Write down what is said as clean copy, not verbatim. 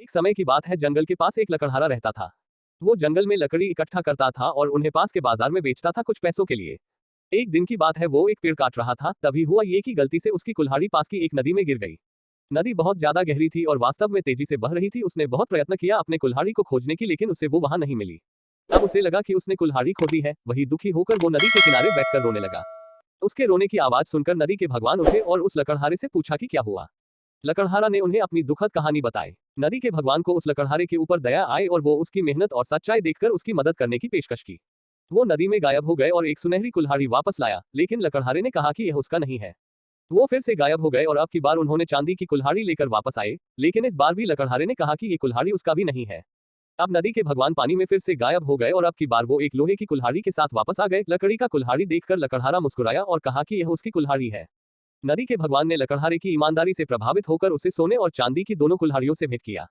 एक समय की बात है, जंगल के पास एक लकड़हारा रहता था। वो जंगल में लकड़ी इकट्ठा करता था और उन्हें पास के बाजार में बेचता था कुछ पैसों के लिए। एक दिन की बात है, वो एक पेड़ काट रहा था, तभी हुआ ये कि गलती से उसकी कुल्हाड़ी पास की एक नदी में गिर गई। नदी बहुत ज्यादा गहरी थी और वास्तव में तेजी से बह रही थी। उसने बहुत प्रयत्न किया अपने कुल्हाड़ी को खोजने की, लेकिन उसे वो वहां नहीं मिली। अब उसे लगा कि उसने कुल्हाड़ी खो दी है। वही दुखी होकर वो नदी के किनारे बैठकर रोने लगा। उसके रोने की आवाज सुनकर नदी के भगवान उठे और उस लकड़हारे से पूछा कि क्या हुआ। लकड़हारा ने उन्हें अपनी दुखद कहानी बताई। नदी के भगवान को उस लकड़हारे के ऊपर दया आई और वो उसकी मेहनत और सच्चाई देखकर उसकी मदद करने की पेशकश की। वो नदी में गायब हो गए और एक सुनहरी कुल्हाड़ी वापस लाया, लेकिन लकड़हारे ने कहा कि यह उसका नहीं है। वो फिर से गायब हो गए और अब की बार उन्होंने चांदी की कुल्हाड़ी लेकर वापस आए, लेकिन इस बार भी लकड़हारे ने कहा कि ये कुल्हाड़ी उसका भी नहीं है। अब नदी के भगवान पानी में फिर से गायब हो गए और अब की बार वो एक लोहे की कुल्हाड़ी के साथ वापस आ गए। लकड़ी का कुल्हाड़ी देखकर लकड़हारा मुस्कुराया और कहा कि यह उसकी कुल्हाड़ी है। नदी के भगवान ने लकड़हारे की ईमानदारी से प्रभावित होकर उसे सोने और चांदी की दोनों कुल्हाड़ियों से भेंट किया।